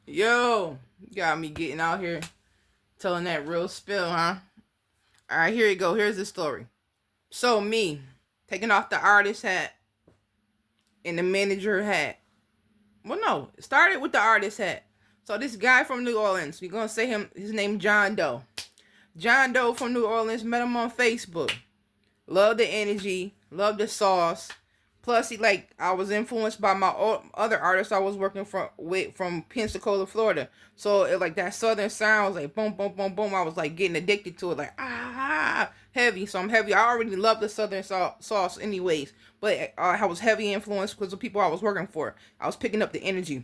Yo, got me getting out here telling that real spill, huh? All right, here you go. Here's the story. So me taking off the artist hat and the manager hat. Well, no, it started with the artist hat. So this guy from New Orleans, we gonna say his name John Doe. John Doe from New Orleans, met him on Facebook. Love the energy, love the sauce. Plus, I was influenced by my other artists I was working from Pensacola, Florida. So that southern sound was like boom, boom, boom, boom. I was like getting addicted to it, like heavy. So I'm heavy. I already love the southern sauce, anyways. But I was heavy influenced because of people I was working for. I was picking up the energy.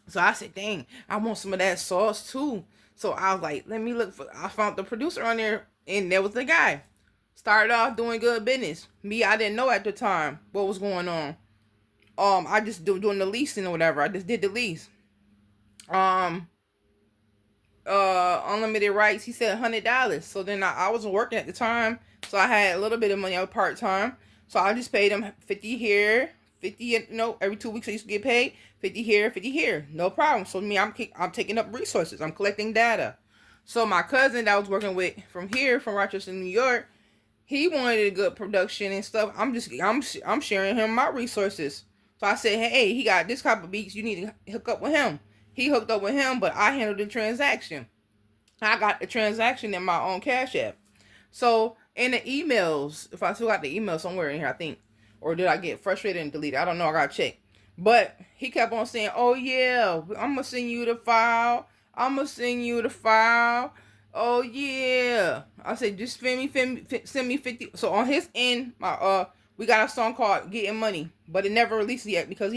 So I said, dang, I want some of that sauce too. So I was like, let me look for. I found the producer on there, and there was the guy. Started off doing good business. Me, I didn't know at the time what was going on. I just doing the leasing or whatever. I just did the lease. Um, Unlimited rights. He said $100. So then I wasn't working at the time, so I had a little bit of money. I was part time, so I just paid him 50 here, 50. Every 2 weeks I used to get paid 50 here, 50 here. No problem. So me, I'm taking up resources. I'm collecting data. So my cousin that I was working with from here, from Rochester, New York, he wanted a good production and stuff. I'm sharing him my resources. So I said, hey, he got this type of beats. You need to hook up with him. He hooked up with him, but I handled the transaction. I got the transaction in my own Cash App. So in the emails, if I still got the email somewhere in here, I think, or did I get frustrated and delete it? I don't know. I gotta check. But he kept on saying, "Oh yeah, I'm gonna send you the file. I'm gonna send you the file. Oh yeah." I said, "Just send me 50." So on his end, we got a song called "Getting Money," but it never released yet because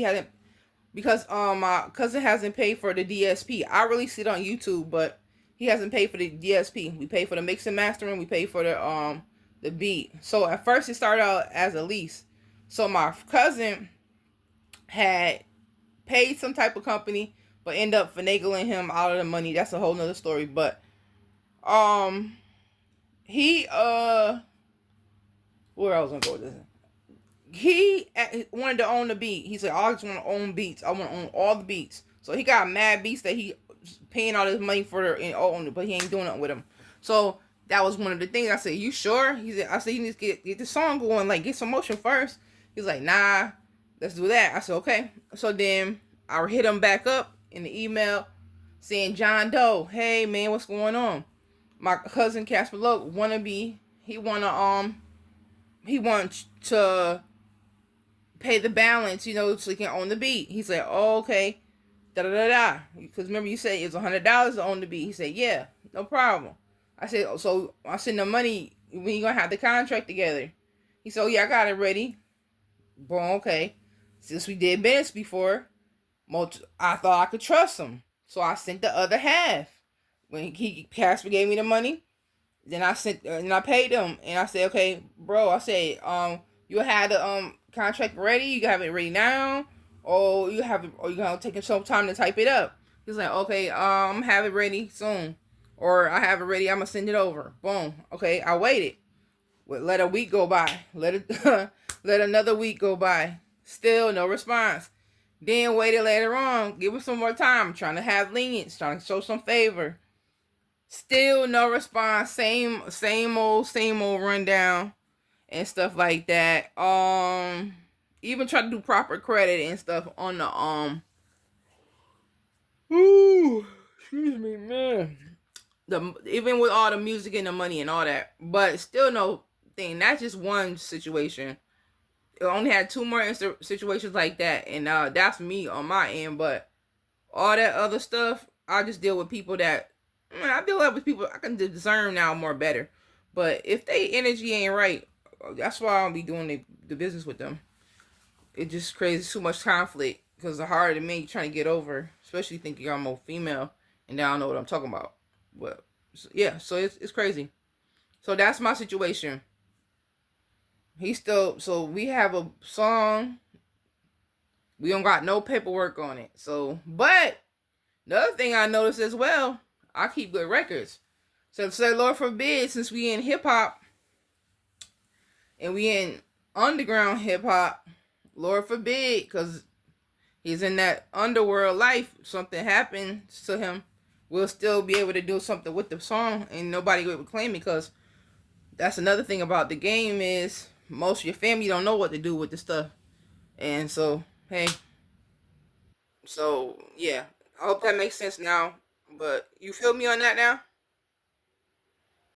my cousin hasn't paid for the DSP. I released it on YouTube, but he hasn't paid for the DSP. We paid for the mix and mastering. We paid for the beat. So at first it started out as a lease. So my cousin had paid some type of company, but end up finagling him out of the money. That's a whole nother story. But um he where I was gonna go with this? He wanted to own the beat. He said, I just want to own beats. I want to own all the beats. So he got mad beats that he paying all this money for and own it, but he ain't doing nothing with them. So that was one of the things. I said, you sure? I said, you need to get the song going, like get some motion first. He's like, nah, let's do that. I said, okay. So then I hit him back up in the email saying, John Doe, hey man, what's going on? My cousin Casper Loke he wants to pay the balance, so he can own the beat. He said, oh, okay, da da da da. Because remember you said it's $100 to own the beat. He said, yeah, no problem. I said, oh, so I send the money when you gonna have the contract together. He said, oh yeah, I got it ready. Boom, okay. Since we did business before, I thought I could trust him. So I sent the other half. When Casper gave me the money, then I paid him, and I said, okay, bro. I said, you had the contract ready. You have it ready now, or you gonna take some time to type it up. He's like, okay, have it ready soon, or I have it ready. I'm gonna send it over. Boom. Okay, I waited. Let a week go by. Let another week go by. Still no response. Then waited later on. Give him some more time. Trying to have lenience. Trying to show some favor. Still no response. Same old rundown and stuff like that. Even try to do proper credit and stuff on the Ooh, excuse me, man. Even with all the music and the money and all that, but still no thing. That's just one situation. I only had two more situations like that, and that's me on my end. But all that other stuff, I just deal with people that I deal with people I can discern now more better. But if they energy ain't right, that's why I'll be doing the business with them. It just creates too much conflict because the harder the men trying to get over, especially thinking I'm more female and they don't know what I'm talking about. But yeah, so it's crazy. So that's my situation. So we have a song. We don't got no paperwork on it. So, but the other thing I noticed as well, I keep good records. So say Lord forbid, since we in hip hop and we in underground hip hop, Lord forbid, because He's in that underworld life. Something happens to him, we'll still be able to do something with the song, and nobody will claim it. Because that's another thing about the game is most of your family don't know what to do with the stuff, and so hey, so yeah, I hope that makes sense now. But you feel me on that now?